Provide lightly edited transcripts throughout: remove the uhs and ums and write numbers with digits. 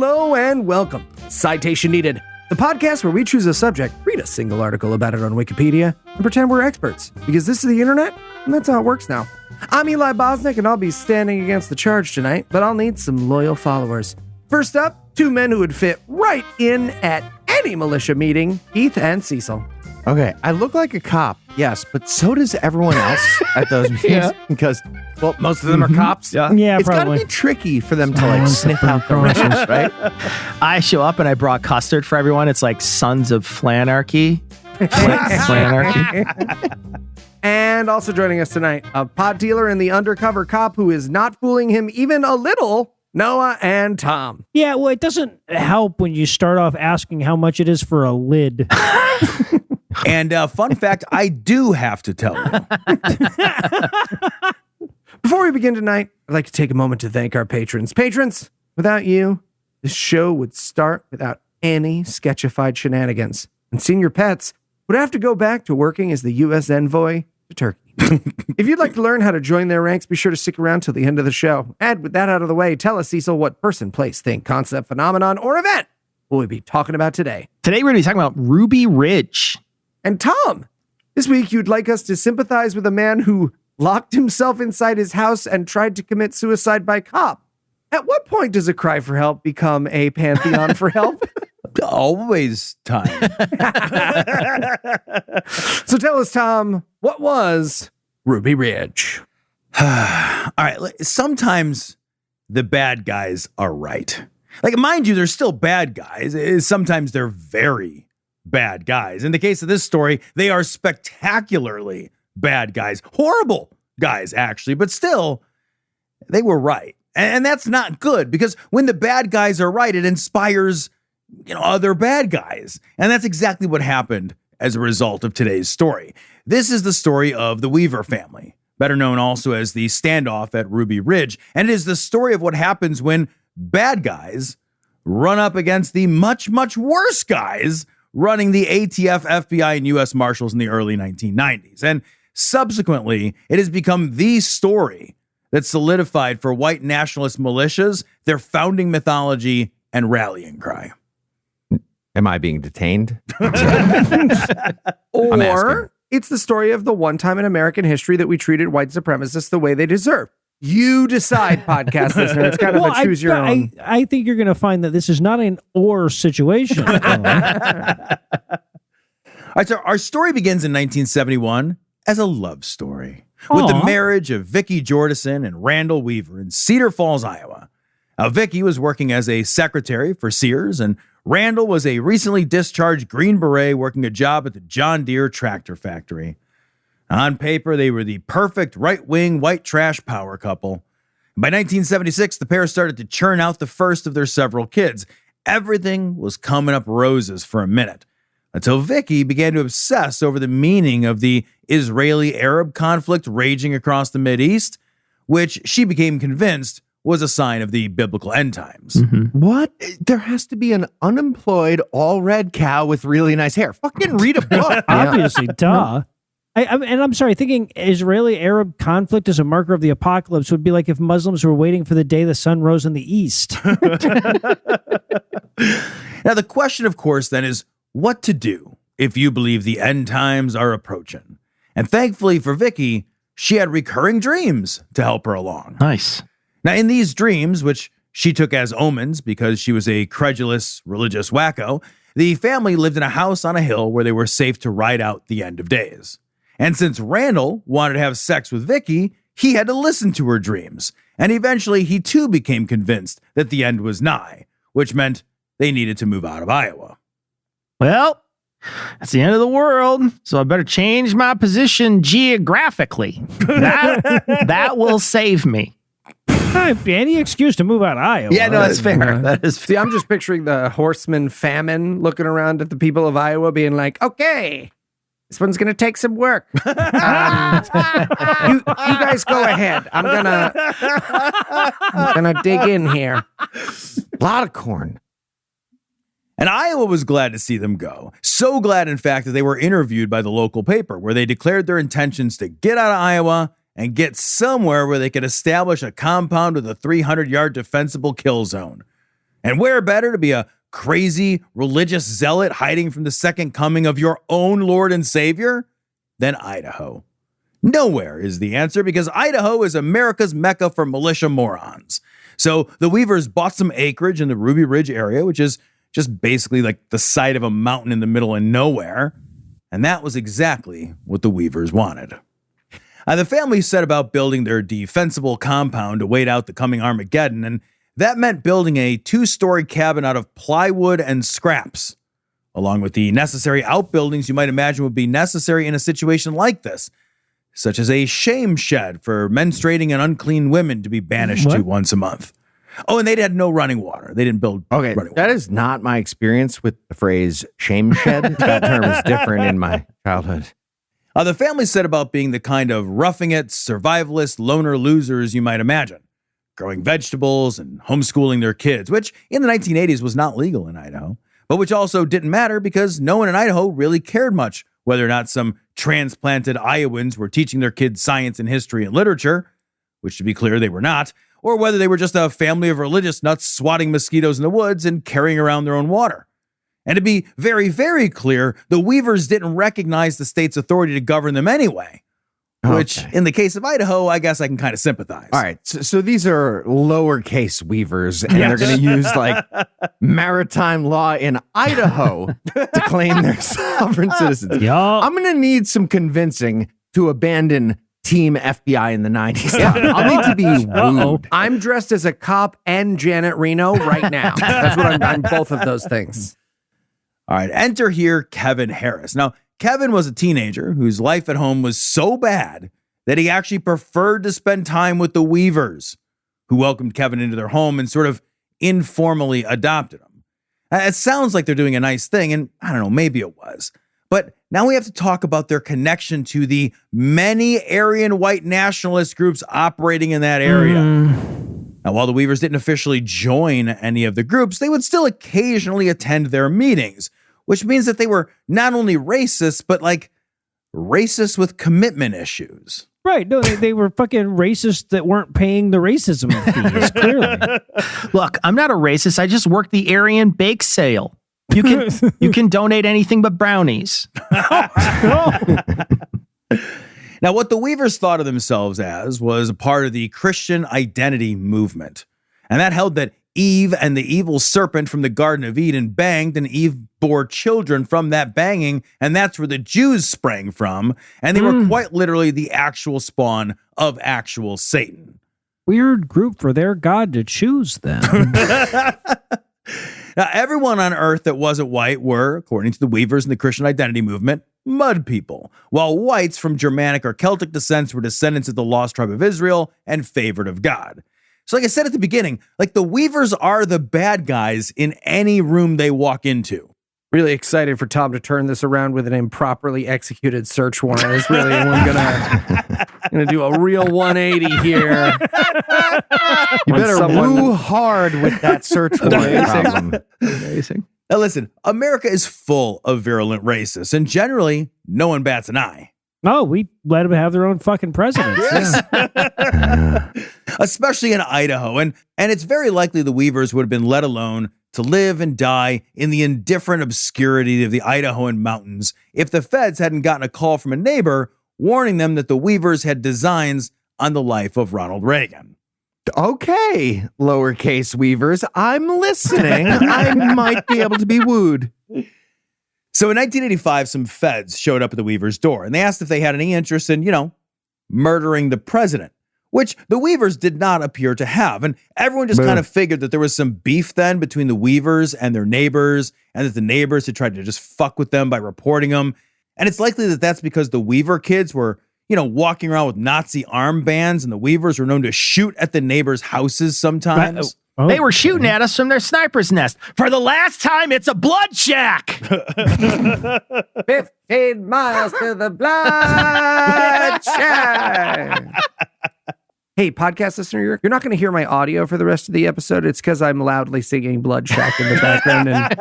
Hello and welcome. Citation Needed, the podcast where we choose a subject, read a single article about it on Wikipedia, and pretend we're experts. Because this is the internet, and that's how it works now. I'm Eli Bosnick, and I'll be standing against the charge tonight, but I'll need some loyal followers. First up, two men who would fit right in at any militia meeting, Heath and Cecil. Okay, I look like a cop, yes, but so does everyone else at those meetings because, well, Most of them are cops. Yeah, it's got to probably. be tricky for them to like sniff out the rushes, right? I show up and I brought custard for everyone. It's like Sons of Flanarchy. Flanarchy. And also joining us tonight, a pot dealer and the undercover cop who is not fooling him even a little, Noah and Tom. Yeah, well, it doesn't help when you start off asking how much it is for a lid. And fun fact, I do have to tell you. Before we begin tonight, I'd like to take a moment to thank our patrons. Patrons, without you, this show would start without any sketchified shenanigans. And Senior Pets would have to go back to working as the U.S. envoy to Turkey. If you'd like to learn how to join their ranks, be sure to stick around till the end of the show. And with that out of the way, tell us, Cecil, what person, place, thing, concept, phenomenon, or event will we be talking about today? Today we're going to be talking about Ruby Ridge. And Tom, this week you'd like us to sympathize with a man who locked himself inside his house and tried to commit suicide by cop. At what point does a cry for help become a pantheon for help? Always time. So tell us, Tom, what was Ruby Ridge? All right. Sometimes the bad guys are right. Like, mind you, they're still bad guys. Sometimes they're very bad guys. In the case of this story, they are spectacularly bad guys. Horrible guys, actually. But still, they were right. And that's not good because when the bad guys are right, it inspires, other bad guys. And that's exactly what happened as a result of today's story. This is the story of the Weaver family, better known also as the standoff at Ruby Ridge. And it is the story of what happens when bad guys run up against the much, much worse guys running the ATF, FBI, and U.S. Marshals in the early 1990s. And subsequently, it has become the story that solidified for white nationalist militias their founding mythology and rallying cry. Am I being detained? Or it's the story of the one time in American history that we treated white supremacists the way they deserve. You decide, podcast listener. It's kind of a choose your own. I think you're going to find that this is not an or situation. All right, so our story begins in 1971 as a love story with the marriage of Vicki Jordison and Randall Weaver in Cedar Falls, Iowa. Now, Vicki was working as a secretary for Sears, and Randall was a recently discharged Green Beret working a job at the John Deere tractor factory. On paper, they were the perfect right-wing white trash power couple. By 1976, the pair started to churn out the first of their several kids. Everything was coming up roses for a minute, until Vicki began to obsess over the meaning of the Israeli-Arab conflict raging across the Mideast, which she became convinced was a sign of the biblical end times. Mm-hmm. What? There has to be an unemployed all-red cow with really nice hair. Fucking read a book. Obviously, duh. I'm sorry, thinking Israeli-Arab conflict as a marker of the apocalypse would be like if Muslims were waiting for the day the sun rose in the east. Now, the question, of course, then is what to do if you believe the end times are approaching. And thankfully for Vicki, she had recurring dreams to help her along. Nice. Now, in these dreams, which she took as omens because she was a credulous religious wacko, the family lived in a house on a hill where they were safe to ride out the end of days. And since Randall wanted to have sex with Vicki, he had to listen to her dreams. And eventually he too became convinced that the end was nigh, which meant they needed to move out of Iowa. Well, that's the end of the world, so I better change my position geographically. That will save me. Any excuse to move out of Iowa. Yeah, no, that's fair. That is fair. See, I'm just picturing the horseman famine looking around at the people of Iowa being like, okay, this one's going to take some work. You guys go ahead. I'm gonna dig in here. A lot of corn. And Iowa was glad to see them go. So glad, in fact, that they were interviewed by the local paper where they declared their intentions to get out of Iowa and get somewhere where they could establish a compound with a 300-yard defensible kill zone. And where better to be a crazy religious zealot hiding from the second coming of your own Lord and Savior than Idaho? Nowhere is the answer, because Idaho is America's mecca for militia morons. So the Weavers bought some acreage in the Ruby Ridge area, which is just basically like the side of a mountain in the middle of nowhere. And that was exactly what the Weavers wanted. The family set about building their defensible compound to wait out the coming Armageddon, and that meant building a 2-story cabin out of plywood and scraps, along with the necessary outbuildings you might imagine would be necessary in a situation like this, such as a shame shed for menstruating and unclean women to be banished to once a month. Oh, and they had no running water. They didn't build running water. That is not my experience with the phrase shame shed. That term is different in my childhood. The family set about being the kind of roughing it, survivalist, loner losers you might imagine, growing vegetables and homeschooling their kids, which in the 1980s was not legal in Idaho, but which also didn't matter because no one in Idaho really cared much whether or not some transplanted Iowans were teaching their kids science and history and literature, which to be clear, they were not, or whether they were just a family of religious nuts swatting mosquitoes in the woods and carrying around their own water. And to be very, very clear, the Weavers didn't recognize the state's authority to govern them anyway, which in the case of Idaho, I guess I can kind of sympathize. All right. So these are lowercase Weavers, and they're going to use like maritime law in Idaho to claim their sovereign citizens. I'm going to need some convincing to abandon Team FBI in the 90s. I'll need to be wooed. I'm dressed as a cop and Janet Reno right now. That's what I'm both of those things. All right, enter here Kevin Harris. Now, Kevin was a teenager whose life at home was so bad that he actually preferred to spend time with the Weavers, who welcomed Kevin into their home and sort of informally adopted him. It sounds like they're doing a nice thing, and I don't know, maybe it was. But now we have to talk about their connection to the many Aryan white nationalist groups operating in that area. Now, while the Weavers didn't officially join any of the groups, they would still occasionally attend their meetings, which means that they were not only racist, but like racist with commitment issues. Right. No, they were fucking racists that weren't paying the racism fees, clearly. Look, I'm not a racist. I just work the Aryan bake sale. You can donate anything but brownies. Now, what the Weavers thought of themselves as was a part of the Christian identity movement. And that held that Eve and the evil serpent from the Garden of Eden banged, and Eve bore children from that banging, and that's where the Jews sprang from. And they were quite literally the actual spawn of actual Satan. Weird group for their God to choose, then. Now, everyone on earth that wasn't white were, according to the Weavers and the Christian identity movement, mud people, while whites from Germanic or Celtic descents were descendants of the lost tribe of Israel and favored of God. So like I said at the beginning, like the Weavers are the bad guys in any room they walk into. Really excited for Tom to turn this around with an improperly executed search warrant. Is really gonna do a real 180 here. You better woo hard with that search warrant. Amazing. Now listen, America is full of virulent racists, and generally, no one bats an eye. No, we let them have their own fucking presidents. Especially in Idaho. And it's very likely the Weavers would have been let alone to live and die in the indifferent obscurity of the Idahoan mountains if the feds hadn't gotten a call from a neighbor warning them that the Weavers had designs on the life of Ronald Reagan. Okay, lowercase Weavers, I'm listening. I might be able to be wooed. So in 1985, some feds showed up at the Weavers' door, and they asked if they had any interest in, murdering the president, which the Weavers did not appear to have. And everyone just kind of figured that there was some beef then between the Weavers and their neighbors, and that the neighbors had tried to just fuck with them by reporting them. And it's likely that that's because the Weaver kids were, walking around with Nazi armbands, and the Weavers were known to shoot at the neighbors' houses sometimes. They were shooting at us from their sniper's nest. For the last time, it's a blood shack. 15 miles to the blood shack. Hey, podcast listener, you're not going to hear my audio for the rest of the episode. It's because I'm loudly singing Blood Shack in the background, and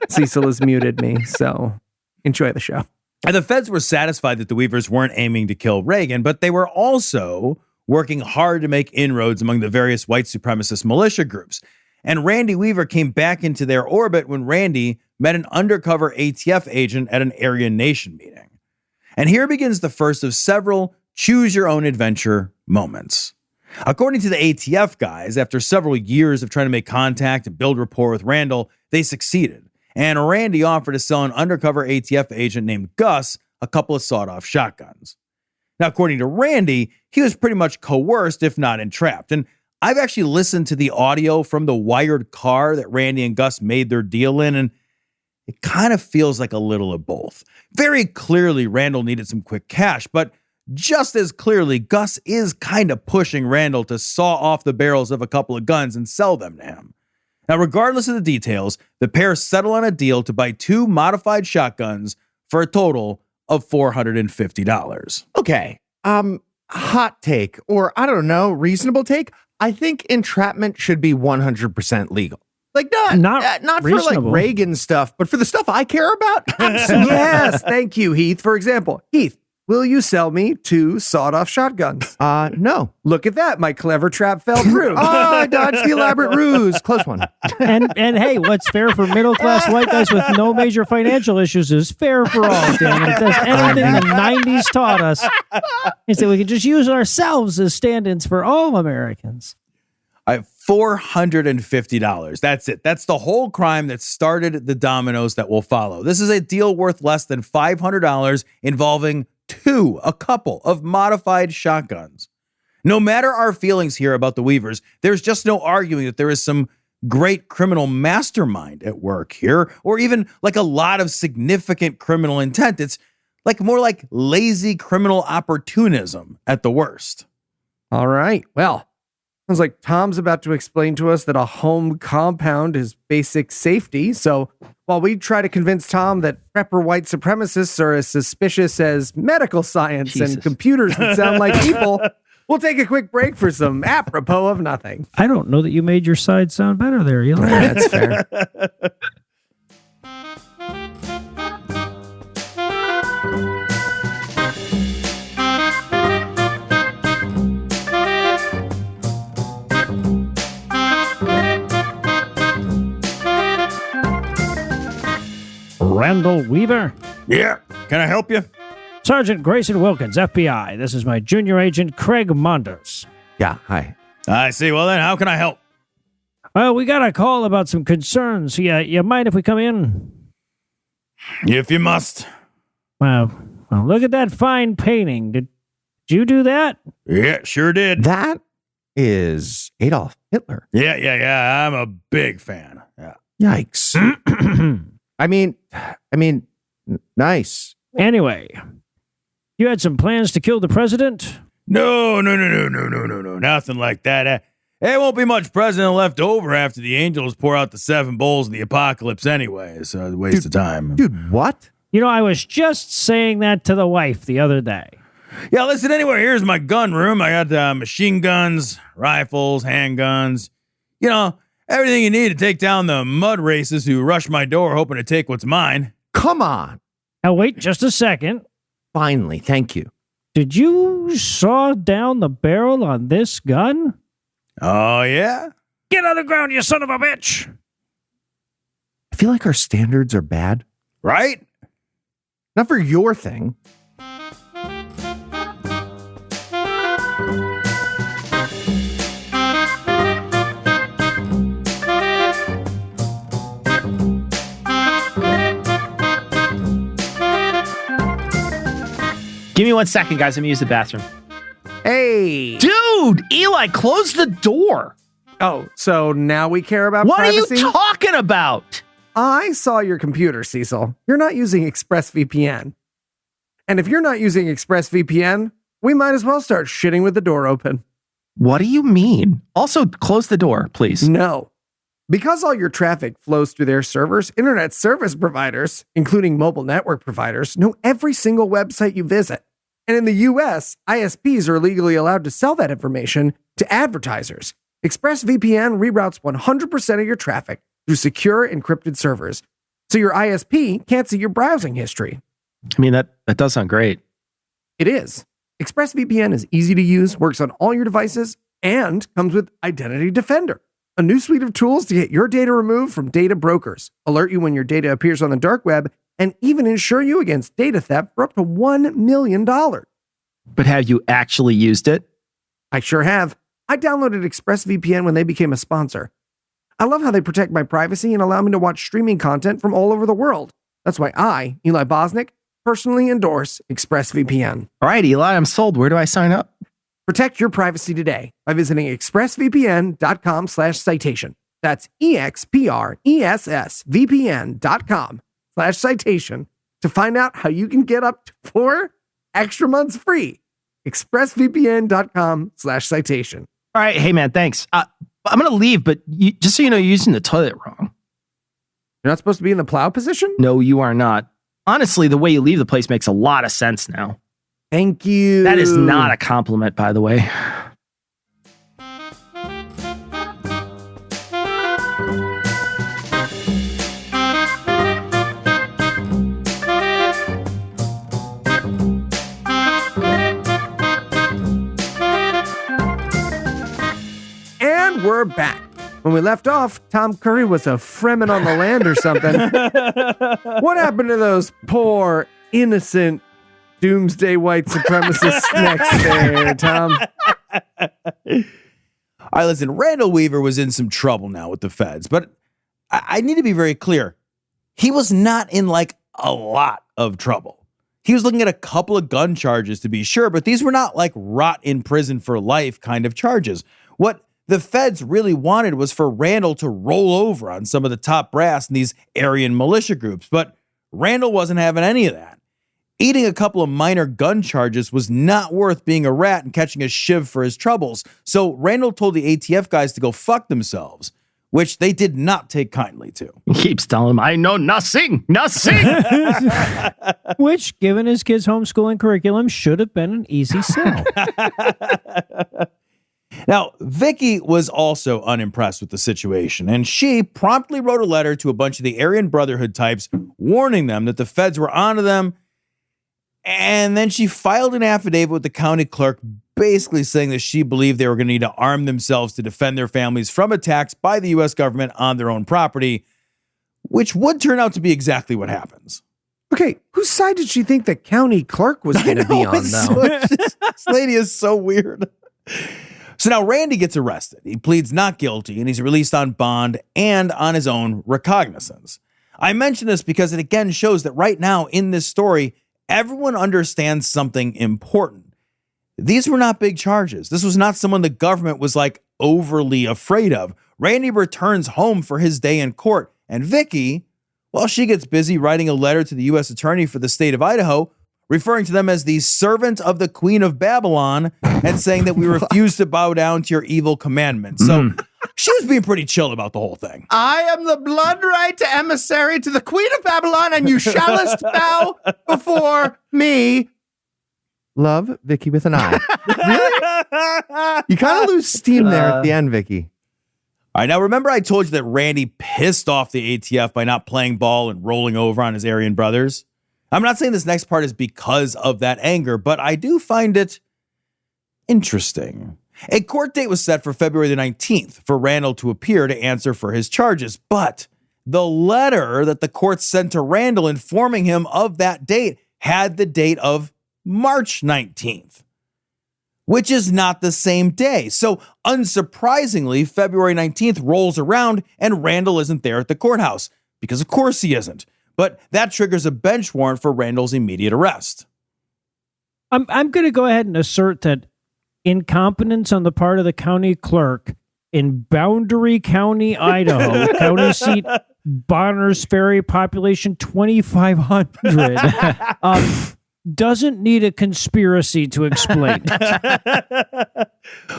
Cecil has muted me. So enjoy the show. And the feds were satisfied that the Weavers weren't aiming to kill Reagan, but they were also working hard to make inroads among the various white supremacist militia groups. and Randy Weaver came back into their orbit when Randy met an undercover ATF agent at an Aryan Nation meeting. And here begins the first of several choose-your-own-adventure moments. According to the ATF guys, after several years of trying to make contact and build rapport with Randall, they succeeded. And Randy offered to sell an undercover ATF agent named Gus a couple of sawed-off shotguns. Now, according to Randy, he was pretty much coerced, if not entrapped. And I've actually listened to the audio from the wired car that Randy and Gus made their deal in, and it kind of feels like a little of both. Very clearly, Randall needed some quick cash, but just as clearly, Gus is kind of pushing Randall to saw off the barrels of a couple of guns and sell them to him. Now, regardless of the details, the pair settle on a deal to buy 2 modified shotguns for a total of $450. Okay. Hot take, or I don't know, reasonable take. I think entrapment should be 100% legal. Like not for like Reagan stuff, but for the stuff I care about. Absolutely. Yes, thank you, Heath. For example, Heath, will you sell me 2 sawed-off shotguns? No. Look at that, my clever trap fell through. I dodged the elaborate ruse. Close one. And hey, what's fair for middle-class white guys with no major financial issues is fair for all, damn it. That's anything the 90s taught us. Is that we can just use ourselves as stand-ins for all Americans. $450. That's it. That's the whole crime that started the dominoes that will follow. This is a deal worth less than $500 involving a couple of modified shotguns. No matter our feelings here about the Weavers, there's just no arguing that there is some great criminal mastermind at work here, or even like a lot of significant criminal intent. It's like more like lazy criminal opportunism at the worst. All right. Well, sounds like Tom's about to explain to us that a home compound is basic safety. So while we try to convince Tom that prepper white supremacists are as suspicious as medical science and computers that sound like people, we'll take a quick break for some apropos of nothing. I don't know that you made your side sound better there, Eli. That's fair. Randall Weaver. Yeah. Can I help you? Sergeant Grayson Wilkins, FBI. This is my junior agent, Craig Monders. Yeah, hi. I see. Well, then, how can I help? Well, we got a call about some concerns. You mind if we come in? If you must. Well, look at that fine painting. Did you do that? Yeah, sure did. That is Adolf Hitler. Yeah. I'm a big fan. Yeah. Yikes. I mean, nice. Anyway, you had some plans to kill the president? No. Nothing like that. There won't be much president left over after the angels pour out the 7 bowls of the apocalypse anyway, so it's a waste of time. Dude, what? You know, I was just saying that to the wife the other day. Yeah, listen, anyway, here's my gun room. I got machine guns, rifles, handguns. You know, everything you need to take down the mud races who rush my door hoping to take what's mine. Come on. Now, wait just a second. Finally, thank you. Did you saw down the barrel on this gun? Oh, yeah? Get on the ground, you son of a bitch! I feel like our standards are bad. Right? Not for your thing. Give me 1 second, guys. Let me use the bathroom. Hey. Dude, Eli, close the door. Oh, so now we care about What privacy? are you talking about? I saw your computer, Cecil. You're not using ExpressVPN. And if you're not using ExpressVPN, we might as well start shitting with the door open. What do you mean? Also, close the door, please. No. Because all your traffic flows through their servers, internet service providers, including mobile network providers, know every single website you visit. And in the US, ISPs are legally allowed to sell that information to advertisers. ExpressVPN reroutes 100% of your traffic through secure encrypted servers, so your ISP can't see your browsing history. I mean, that does sound great. It is. ExpressVPN is easy to use, works on all your devices, and comes with Identity Defender. a new suite of tools to get your data removed from data brokers, alert you when your data appears on the dark web, and even insure you against data theft for up to $1 million. But have you actually used it? I sure have. I downloaded ExpressVPN when they became a sponsor. I love how they protect my privacy and allow me to watch streaming content from all over the world. That's why I, Eli Bosnick, personally endorse ExpressVPN. All right, Eli, I'm sold. Where do I sign up? Protect your privacy today by visiting expressvpn.com/citation. That's expressvpn.com/citation to find out how you can get up to 4 extra months free. expressvpn.com/citation. All right. Hey, man, thanks. I'm going to leave, but just so you know, you're using the toilet wrong. You're not supposed to be in the plow position? No, you are not. Honestly, the way you leave the place makes a lot of sense now. Thank you. That is not a compliment, by the way. And we're back. When we left off, Tom Curry was a Fremen on the land or something. What happened to those poor, innocent, doomsday white supremacists next there, Tom? All right, listen, Randall Weaver was in some trouble now with the feds, but I need to be very clear. He was not in like a lot of trouble. He was looking at a couple of gun charges to be sure, but these were not like rot in prison for life kind of charges. What the feds really wanted was for Randall to roll over on some of the top brass in these Aryan militia groups, but Randall wasn't having any of that. Eating a couple of minor gun charges was not worth being a rat and catching a shiv for his troubles, so Randall told the ATF guys to go fuck themselves, which they did not take kindly to. He keeps telling him, I know nothing. Which, given his kids' homeschooling curriculum, should have been an easy sell. Now, Vicky was also unimpressed with the situation, and she promptly wrote a letter to a bunch of the Aryan Brotherhood types warning them that the feds were onto them. And then she filed an affidavit with the county clerk basically saying that she believed they were going to need to arm themselves to defend their families from attacks by the U.S. government on their own property, which would turn out to be exactly what happens. Okay, whose side did she think the county clerk was going to be on, though? This lady is so weird. So now Randy gets arrested. He pleads not guilty, and he's released on bond and on his own recognizance. I mention this because it again shows that right now in this story, everyone understands something important. These were not big charges. This was not someone the government was like overly afraid of. Randy returns home for his day in court, and Vicky, well, she gets busy writing a letter to the U.S. attorney for the state of Idaho, referring to them as the servant of the Queen of Babylon and saying that we refuse to bow down to your evil commandments. So she was being pretty chill about the whole thing. I am the blood right emissary to the Queen of Babylon, and you shallest bow before me. Love, Vicky with an I. Really? You kind of lose steam there at the end, Vicky. All right, now remember I told you that Randy pissed off the ATF by not playing ball and rolling over on his Aryan brothers? I'm not saying this next part is because of that anger, but I do find it interesting. A court date was set for February the 19th for Randall to appear to answer for his charges, but the letter that the court sent to Randall informing him of that date had the date of March 19th, which is not the same day. So unsurprisingly, February 19th rolls around and Randall isn't there at the courthouse, because of course he isn't. But that triggers a bench warrant for Randall's immediate arrest. I'm going to go ahead and assert that incompetence on the part of the county clerk in Boundary County, Idaho, county seat Bonners Ferry, population 2,500, doesn't need a conspiracy to explain it.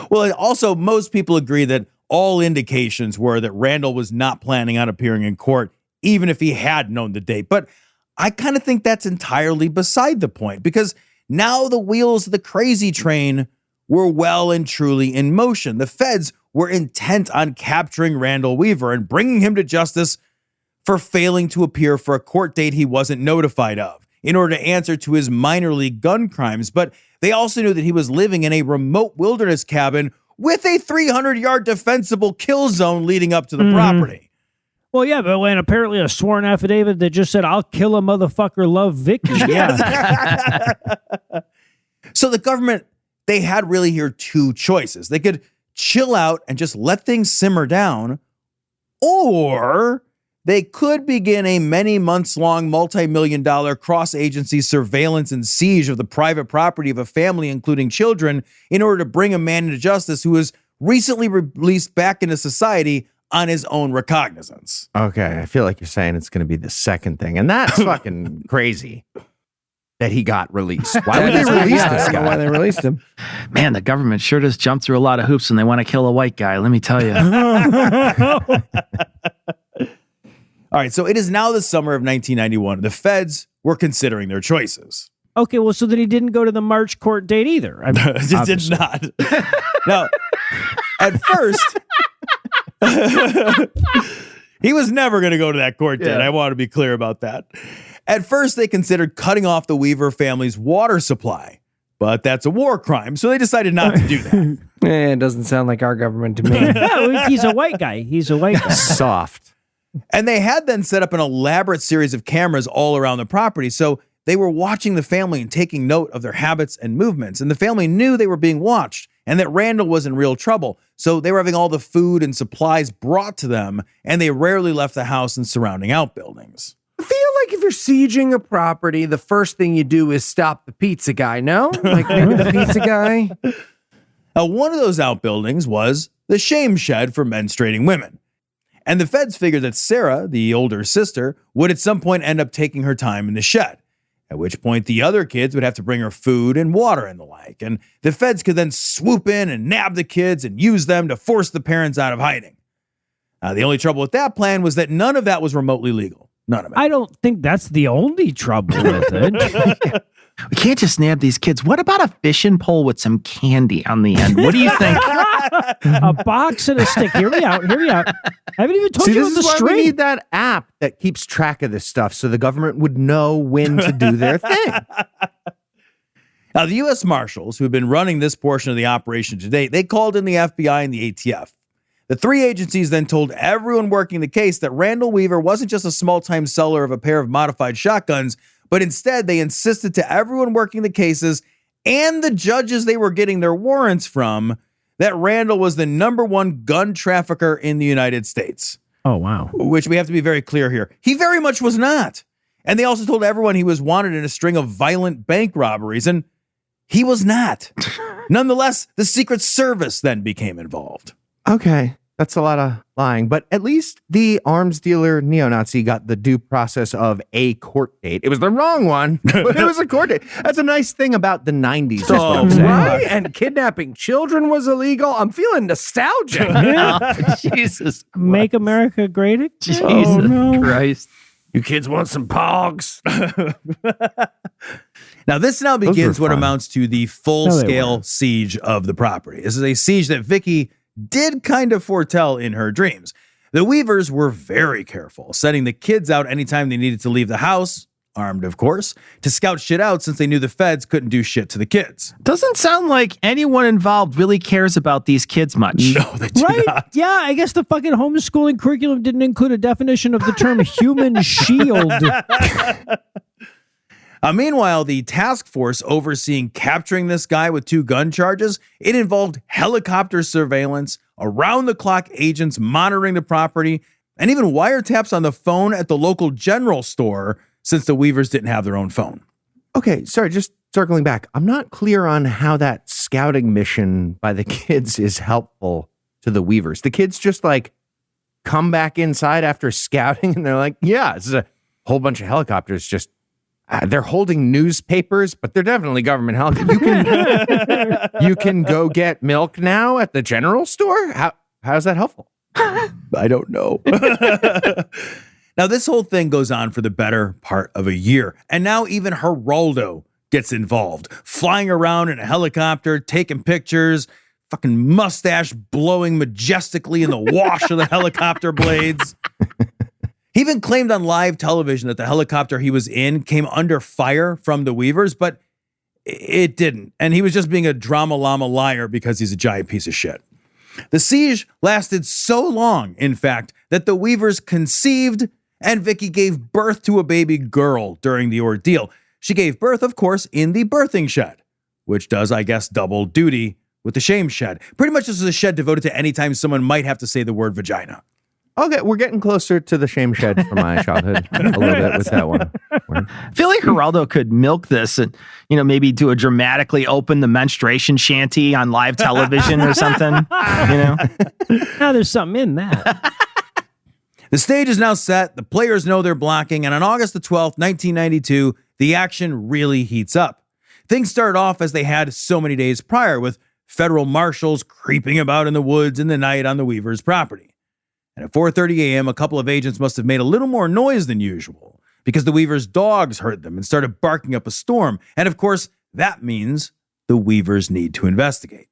Well, also, most people agree that all indications were that Randall was not planning on appearing in court, even if he had known the date. But I kind of think that's entirely beside the point, because now the wheels of the crazy train were well and truly in motion. The feds were intent on capturing Randall Weaver and bringing him to justice for failing to appear for a court date he wasn't notified of in order to answer to his minor league gun crimes. But they also knew that he was living in a remote wilderness cabin with a 300-yard defensible kill zone leading up to the property. Well, yeah, but when apparently a sworn affidavit that just said, "I'll kill a motherfucker, love Vicky." Yeah. So the government, they had really here two choices. They could chill out and just let things simmer down, or they could begin a many months-long, multi-million-dollar cross-agency surveillance and siege of the private property of a family, including children, in order to bring a man into justice who was recently released back into society on his own recognizance. Okay, I feel like you're saying it's going to be the second thing, and that's fucking crazy that he got released. Why would they release this I don't know why guy? they released him. Man, the government sure does jump through a lot of hoops when they want to kill a white guy, let me tell you. All right, so it is now the summer of 1991. The feds were considering their choices. Okay, well, so then he didn't go to the March court date either. I mean, It did not. Now, at first, he was never going to go to that court date. I want to be clear about that. At first, they considered cutting off the Weaver family's water supply, but that's a war crime, so they decided not to do that. It doesn't sound like our government to me. he's a white guy. He's a white guy. Soft. And they had then set up an elaborate series of cameras all around the property, so they were watching the family and taking note of their habits and movements. And the family knew they were being watched and that Randall was in real trouble. So they were having all the food and supplies brought to them, and they rarely left the house and surrounding outbuildings. I feel like if you're sieging a property, the first thing you do is stop the pizza guy, no? Like maybe the pizza guy? Now, one of those outbuildings was the shame shed for menstruating women. And the feds figured that Sarah, the older sister, would at some point end up taking her time in the shed, at which point the other kids would have to bring her food and water and the like. And the feds could then swoop in and nab the kids and use them to force the parents out of hiding. The only trouble with that plan was that none of that was remotely legal. None of it. I don't think that's the only trouble with it. We can't just nab these kids. What about a fishing pole with some candy on the end? What do you think? A box and a stick. Hear me out. Hear me out. I haven't even told See, you this about is the why string. we need that app that keeps track of this stuff so the government would know when to do their thing. Now, the U.S. Marshals, who have been running this portion of the operation to date, they called in the FBI and the ATF. The three agencies then told everyone working the case that Randall Weaver wasn't just a small-time seller of a pair of modified shotguns, but instead they insisted to everyone working the cases and the judges they were getting their warrants from that Randall was the #1 gun trafficker in the United States. Oh, wow. Which we have to be very clear here. He very much was not. And they also told everyone he was wanted in a string of violent bank robberies, and he was not. Nonetheless, the Secret Service then became involved. Okay, that's a lot of lying, but at least the arms dealer neo-Nazi got the due process of a court date. It was the wrong one, but it was a court date. That's a nice thing about the 90s. is what I'm saying. Right? And kidnapping children was illegal. I'm feeling nostalgic. Jesus Christ. Make America great again? Jesus Oh, no. Christ. You kids want some pogs? Now, this now begins were what fun. amounts to the full-scale siege of the property. This is a siege that Vicky did kind of foretell in her dreams. The Weavers were very careful, setting the kids out anytime they needed to leave the house, armed of course, to scout shit out since they knew the feds couldn't do shit to the kids. Doesn't sound like anyone involved really cares about these kids much. No, they do Right? not. Yeah, I guess the fucking homeschooling curriculum didn't include a definition of the term human shield. Meanwhile, the task force overseeing capturing this guy with 2 gun charges, it involved helicopter surveillance, around-the-clock agents monitoring the property, and even wiretaps on the phone at the local general store since the Weavers didn't have their own phone. Okay, sorry, just circling back. I'm not clear on how that scouting mission by the kids is helpful to the Weavers. The kids just like come back inside after scouting and they're like, yeah, this is a whole bunch of helicopters just they're holding newspapers, but they're definitely government helicopters. You can go get milk now at the general store? How's that helpful? I don't know. Now, this whole thing goes on for the better part of a year. And now even Geraldo gets involved, flying around in a helicopter, taking pictures, fucking mustache blowing majestically in the wash of the helicopter blades. He even claimed on live television that the helicopter he was in came under fire from the Weavers, but it didn't. And he was just being a drama llama liar because he's a giant piece of shit. The siege lasted so long, in fact, that the Weavers conceived and Vicky gave birth to a baby girl during the ordeal. She gave birth, of course, in the birthing shed, which does, I guess, double duty with the shame shed. Pretty much this is a shed devoted to any time someone might have to say the word vagina. Okay, we're getting closer to the shame shed from my childhood a little bit with that one. I feel like Geraldo could milk this and, maybe do a dramatically open the menstruation shanty on live television or something, Now there's something in that. The stage is now set. The players know they're blocking. And on August the 12th, 1992, the action really heats up. Things start off as they had so many days prior, with federal marshals creeping about in the woods in the night on the Weavers' property. And at 4:30 a.m., a couple of agents must have made a little more noise than usual because the Weavers' dogs heard them and started barking up a storm. And of course, that means the Weavers need to investigate.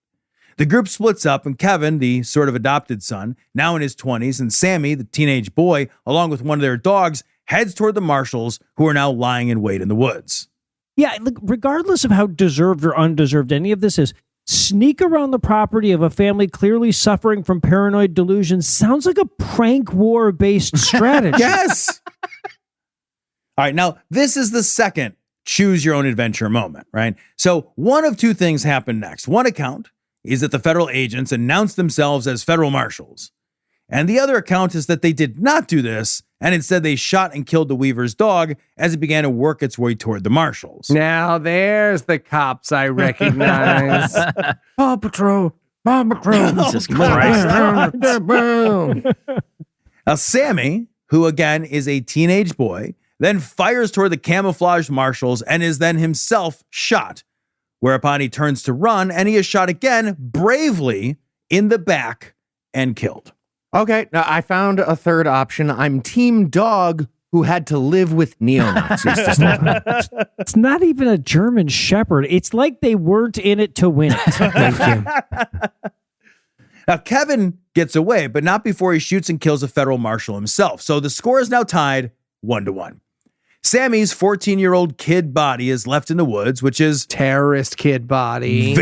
The group splits up, and Kevin, the sort of adopted son, now in his 20s, and Sammy, the teenage boy, along with one of their dogs, heads toward the marshals, who are now lying in wait in the woods. Yeah, look, regardless of how deserved or undeserved any of this is, sneak around the property of a family clearly suffering from paranoid delusions sounds like a prank war-based strategy. Yes! All right, now, this is the second choose your own adventure moment, right? So one of two things happened next. One account is that the federal agents announced themselves as federal marshals. And the other account is that they did not do this, and instead they shot and killed the Weaver's dog as it began to work its way toward the marshals. Now there's the cops I recognize. Paw Patrol, Paw Patrol. Jesus Christ. Now Sammy, who again is a teenage boy, then fires toward the camouflaged marshals and is then himself shot, whereupon he turns to run and he is shot again bravely in the back and killed. Okay, now I found a third option. I'm team dog who had to live with neo-Nazis this whole time. It's not even a German Shepherd. It's like they weren't in it to win it. Thank you. Now, Kevin gets away, but not before he shoots and kills a federal marshal himself. So the score is now tied 1-1. Sammy's 14-year-old kid body is left in the woods, which is Terrorist kid body.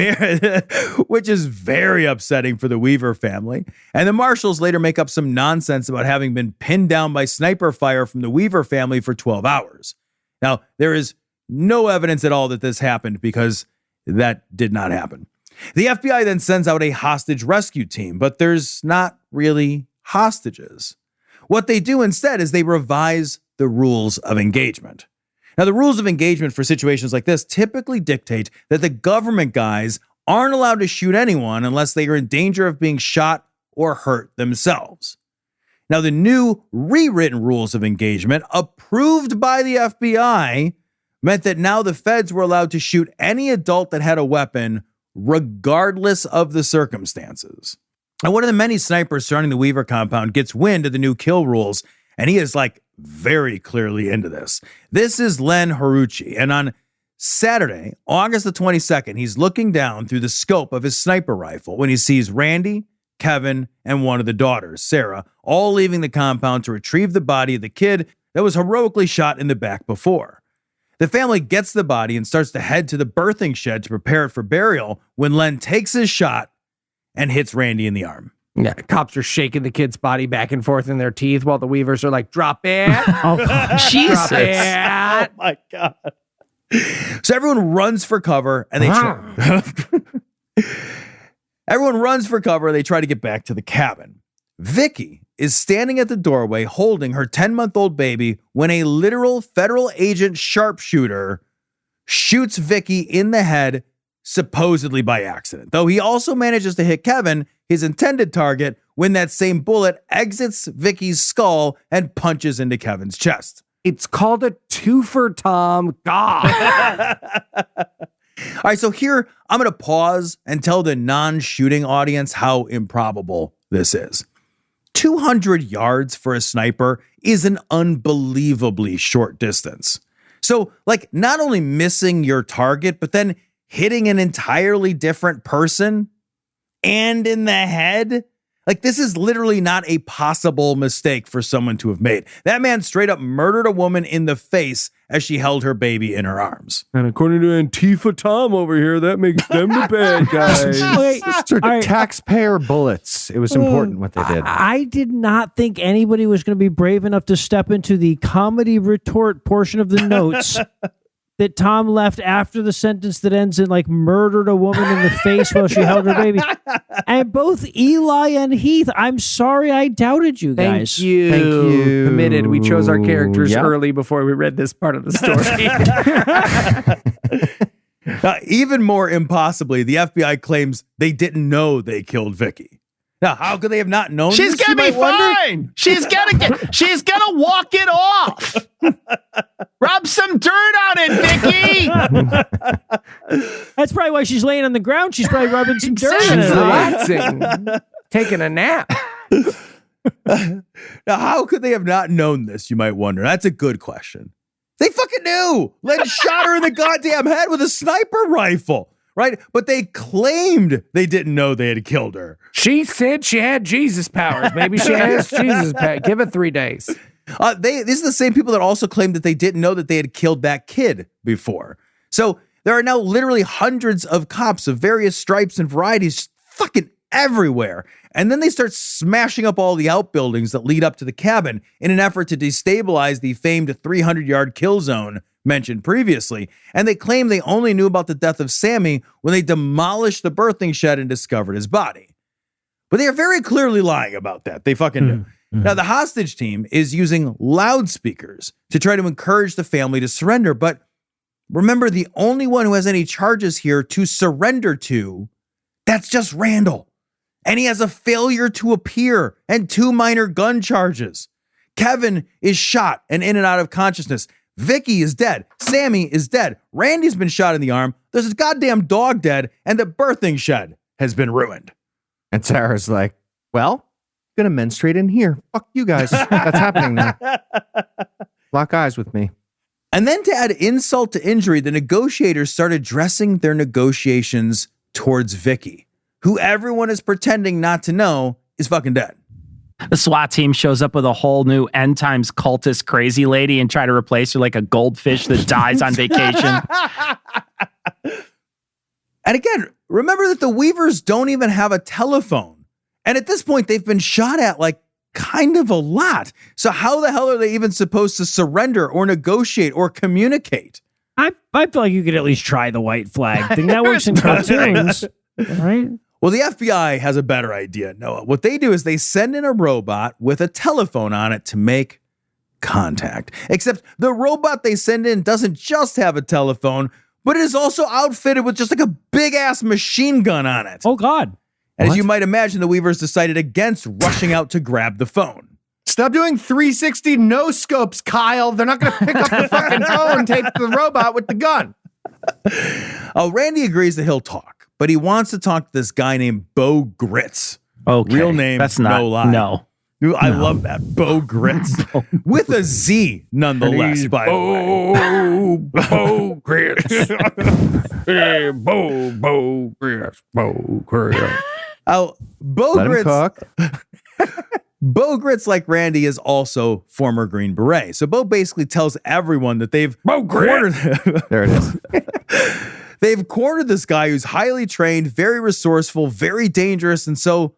which is very upsetting for the Weaver family. And the marshals later make up some nonsense about having been pinned down by sniper fire from the Weaver family for 12 hours. Now, there is no evidence at all that this happened because that did not happen. The FBI then sends out a hostage rescue team, but there's not really hostages. What they do instead is they revise the rules of engagement. Now, the rules of engagement for situations like this typically dictate that the government guys aren't allowed to shoot anyone unless they are in danger of being shot or hurt themselves. Now, the new rewritten rules of engagement, approved by the FBI, meant that now the feds were allowed to shoot any adult that had a weapon, regardless of the circumstances. And one of the many snipers surrounding the Weaver compound gets wind of the new kill rules, and he is very clearly into this. This is Len Haruchi, and on Saturday, August the 22nd, he's looking down through the scope of his sniper rifle when he sees Randy, Kevin, and one of the daughters, Sarah, all leaving the compound to retrieve the body of the kid that was heroically shot in the back before. The family gets the body and starts to head to the birthing shed to prepare it for burial when Len takes his shot and hits Randy in the arm. Yeah, cops are shaking the kid's body back and forth in their teeth while the Weavers are like, drop it. Jesus. Drop it. Oh my God. So everyone runs for cover and they everyone runs for cover. They try to get back to the cabin. Vicky is standing at the doorway holding her 10-month-old baby when a literal federal agent sharpshooter shoots Vicky in the head, supposedly by accident. Though he also manages to hit Kevin, his intended target, when that same bullet exits Vicky's skull and punches into Kevin's chest. It's called a twofer, Tom. God. All right, so here I'm going to pause and tell the non-shooting audience how improbable this is. 200 yards for a sniper is an unbelievably short distance. So, not only missing your target, but then hitting an entirely different person and in the head. Like, this is literally not a possible mistake for someone to have made. That man straight up murdered a woman in the face as she held her baby in her arms. And according to Antifa Tom over here, that makes them the bad guys. Okay, Sort of all right. taxpayer bullets. It was important what they did. I did not think anybody was going to be brave enough to step into the comedy retort portion of the notes that Tom left after the sentence that ends in like murdered a woman in the face while she held her baby. And both Eli and Heath, I'm sorry I doubted you guys. Thank you. Thank you. Admitted, we chose our characters Yep. early before we read this part of the story. Even more impossibly, the FBI claims they didn't know they killed Vicky. Now, how could they have not known? She's this, gonna you be might wonder? fine. She's gonna walk it off. Rub some dirt on it, Vicky. That's probably why she's laying on the ground. She's probably rubbing some dirt in She's it. relaxing, taking a nap. Now, how could they have not known this, you might wonder? That's a good question. They fucking knew. Len shot her in the goddamn head with a sniper rifle, right? But they claimed they didn't know they had killed her. She said she had Jesus powers. Maybe she has Jesus powers. Give it 3 days. These are the same people that also claimed that they didn't know that they had killed that kid before. So there are now literally hundreds of cops of various stripes and varieties fucking everywhere. And then they start smashing up all the outbuildings that lead up to the cabin in an effort to destabilize the famed 300-yard kill zone mentioned previously. And they claim they only knew about the death of Sammy when they demolished the birthing shed and discovered his body. But they are very clearly lying about that. They fucking knew. Now, the hostage team is using loudspeakers to try to encourage the family to surrender. But remember, the only one who has any charges here to surrender to, that's just Randall. And he has a failure to appear and 2 minor gun charges. Kevin is shot and in and out of consciousness. Vicky is dead. Sammy is dead. Randy's been shot in the arm. There's a goddamn dog dead. And the birthing shed has been ruined. And Sarah's like, well, gonna menstruate in here. Fuck you guys. That's happening now. Lock eyes with me. And then to add insult to injury, the negotiators started addressing their negotiations towards Vicky, who everyone is pretending not to know is fucking dead. The SWAT team shows up with a whole new end times cultist crazy lady and try to replace her like a goldfish that dies on vacation. And again, remember that the Weavers don't even have a telephone. And at this point, they've been shot at like kind of a lot. So how the hell are they even supposed to surrender or negotiate or communicate? I feel like you could at least try the white flag thing. That works in cartoons, right? Well, the FBI has a better idea, Noah. What they do is they send in a robot with a telephone on it to make contact. Except the robot they send in doesn't just have a telephone, but it is also outfitted with just like a big ass machine gun on it. Oh, God. And as What? you might imagine, the Weavers decided against rushing out to grab the phone. Stop doing 360 no scopes, Kyle. They're not going to pick up the fucking phone and tape the robot with the gun. Randy agrees that he'll talk, but he wants to talk to this guy named Bo Grits. Okay. Real name, That's not, no lie. No. I love that. Bo Grits. With a Z, nonetheless, by the way. Bo Grits. Yeah, Bo Grits. Bo Grits. Bo Let him Grits. cook. Bo Grits, like Randy, is also former Green Beret. So Bo basically tells everyone that they've cornered There it is. they've cornered this guy who's highly trained, very resourceful, very dangerous. And so,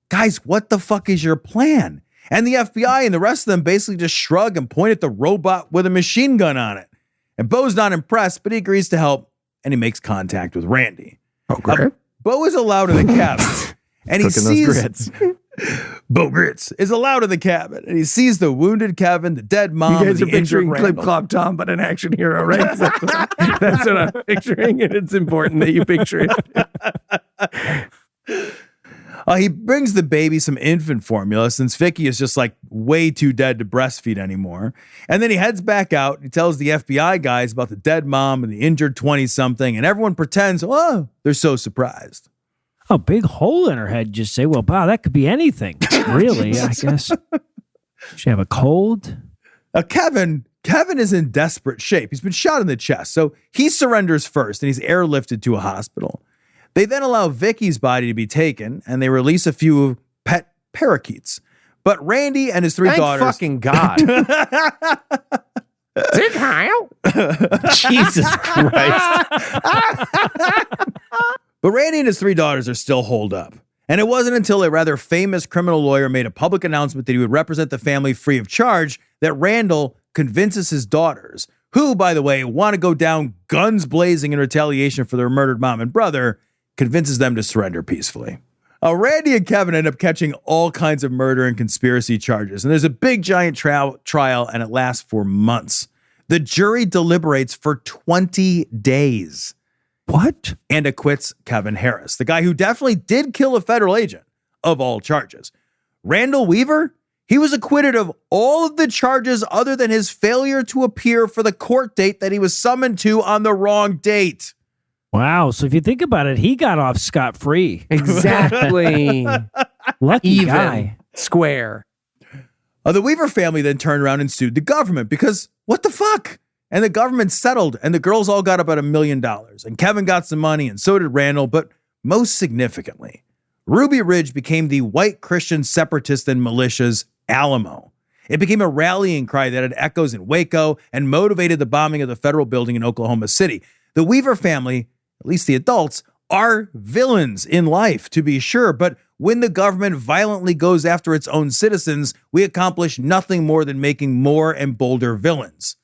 guys, what the fuck is your plan? And the FBI and the rest of them basically just shrug and point at the robot with a machine gun on it. And Bo's not impressed, but he agrees to help, and he makes contact with Randy. Okay. Bo is allowed in the cabin, and he Cooking those sees grits. Bo Grits is allowed in the cabin, and he sees the wounded Kevin, the dead mom, You guys and are the injured picturing Clip Randall. Clop Tom, but an action hero, right? 'Cause that's what I'm picturing, and it's important that you picture it. He brings the baby some infant formula since Vicky is just like way too dead to breastfeed anymore. And then he heads back out. He tells the FBI guys about the dead mom and the injured 20-something, and everyone pretends, oh, they're so surprised. A big hole in her head. Just say, well, wow, that could be anything. Really, I guess. She have a cold? Kevin is in desperate shape. He's been shot in the chest, so he surrenders first, and he's airlifted to a hospital. They then allow Vicky's body to be taken, and they release a few pet parakeets. But Randy and his three Thank daughters. fucking God. Say Kyle. Jesus Christ. But Randy and his three daughters are still holed up. And it wasn't until a rather famous criminal lawyer made a public announcement that he would represent the family free of charge that Randall convinces his daughters, who, by the way, want to go down guns blazing in retaliation for their murdered mom and brother, convinces them to surrender peacefully. Randy and Kevin end up catching all kinds of murder and conspiracy charges. And there's a big giant trial, and it lasts for months. The jury deliberates for 20 days. What? And acquits Kevin Harris, the guy who definitely did kill a federal agent, of all charges. Randall Weaver, he was acquitted of all of the charges other than his failure to appear for the court date that he was summoned to on the wrong date. Wow. So if you think about it, he got off scot-free. Exactly. Lucky Even. guy. Square. The Weaver family then turned around and sued the government because what the fuck? And the government settled, and the girls all got about $1 million. And Kevin got some money, and so did Randall. But most significantly, Ruby Ridge became the white Christian separatist and militia's Alamo. It became a rallying cry that had echoes in Waco and motivated the bombing of the federal building in Oklahoma City. The Weaver family, at least the adults, are villains in life, to be sure. But when the government violently goes after its own citizens, we accomplish nothing more than making more and bolder villains.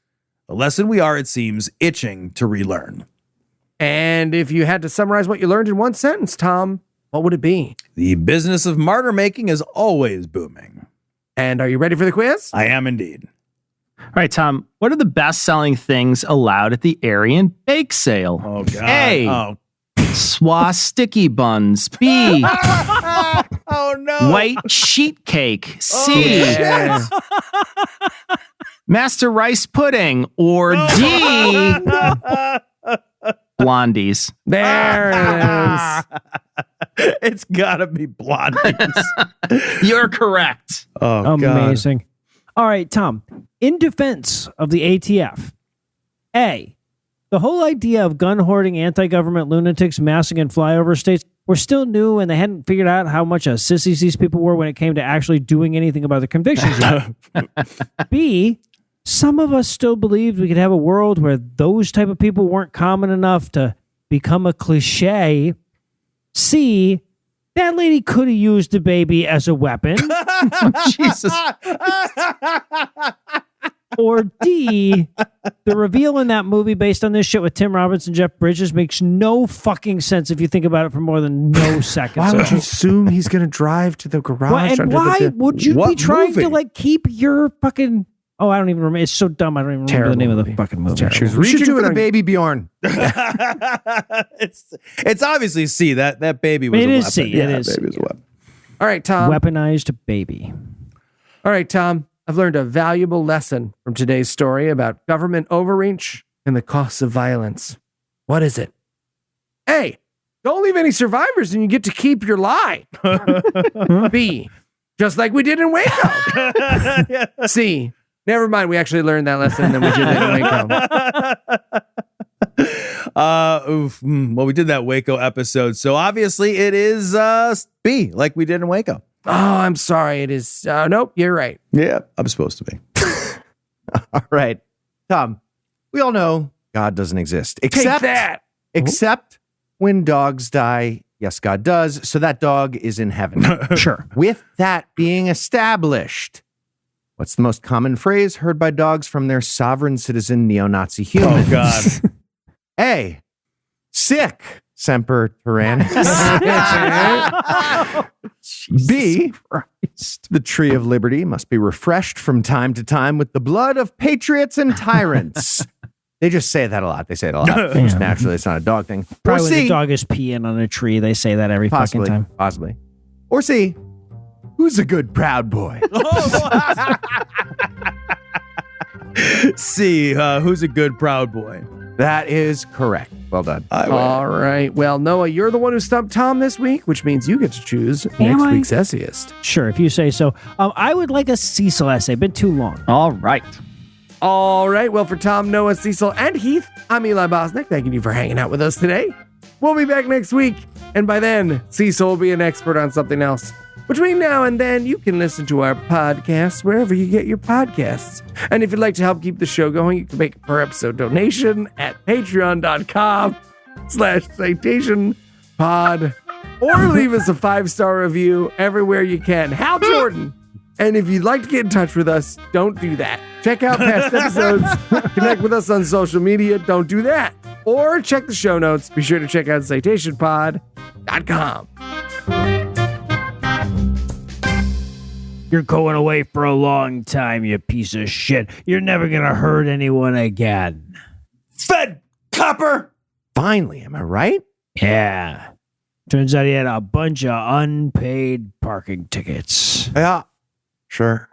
A lesson we are, it seems, itching to relearn. And if you had to summarize what you learned in one sentence, Tom, what would it be? The business of martyr making is always booming. And are you ready for the quiz? I am indeed. All right, Tom, what are the best-selling things allowed at the Aryan bake sale? Oh, God. A, swastika buns. B, Oh, no. white sheet cake. C, Yeah. master rice pudding. Or D, blondies. There it is. It's got to be blondies. You're correct. Oh, Amazing. All right, Tom. In defense of the ATF, A, the whole idea of gun hoarding anti-government lunatics massing in flyover states were still new, and they hadn't figured out how much of sissies these people were when it came to actually doing anything about their convictions yet. B, some of us still believed we could have a world where those type of people weren't common enough to become a cliche. C, that lady could have used the baby as a weapon. Jesus. Or D, the reveal in that movie based on this shit with Tim Robbins and Jeff Bridges makes no fucking sense if you think about it for more than no seconds. Why would you assume he's going to drive to the garage? Why, and under why the would you What be trying movie? to like keep your fucking... Oh, I don't even remember. It's so dumb. I don't even remember Terrible the name of movie. the fucking movie. Terrible. She was We should reaching do for it the on- baby Bjorn. It's obviously C. That baby was It a is weapon. C, Yeah, it that is baby was C. a weapon. All right, Tom. Weaponized baby. All right, Tom. I've learned a valuable lesson from today's story about government overreach and the costs of violence. What is it? A, don't leave any survivors and you get to keep your lie. B, just like we did in Waco. C, never mind. We actually learned that lesson and then we did it in Waco. Well, we did that Waco episode, so obviously it is B, like we did in Waco. Oh, I'm sorry. It is. Nope, you're right. Yeah, I'm supposed to be. All right. Tom, we all know God doesn't exist. Take Except that. Except when dogs die. Yes, God does. So that dog is in heaven. Sure. With that being established, what's the most common phrase heard by dogs from their sovereign citizen neo-Nazi humans? Oh, God. A, sick, semper tyrannis. B, the tree of liberty must be refreshed from time to time with the blood of patriots and tyrants. They just say that a lot. They say it a lot. Just naturally, it's not a dog thing. Probably Or when the C, dog is peeing on a tree. They say that every fucking time. possibly. Or C, who's a good proud boy? C, who's a good proud boy? That is correct. Well done. All right. Well, Noah, you're the one who stumped Tom this week, which means you get to choose next I? week's essayist. Sure, if you say so. I would like a Cecil essay. Been too long. All right. All right. Well, for Tom, Noah, Cecil, and Heath, I'm Eli Bosnick. Thanking you for hanging out with us today. We'll be back next week. And by then, Cecil will be an expert on something else. Between now and then, you can listen to our podcasts wherever you get your podcasts. And if you'd like to help keep the show going, you can make a per episode donation at patreon.com/citationpod or leave us a 5-star review everywhere you can. Hal Jordan. And if you'd like to get in touch with us, don't do that. Check out past episodes. Connect with us on social media. Don't do that. Or check the show notes. Be sure to check out citationpod.com. You're going away for a long time, you piece of shit. You're never going to hurt anyone again. Fed copper. Finally, am I right? Yeah. Turns out he had a bunch of unpaid parking tickets. Yeah, sure.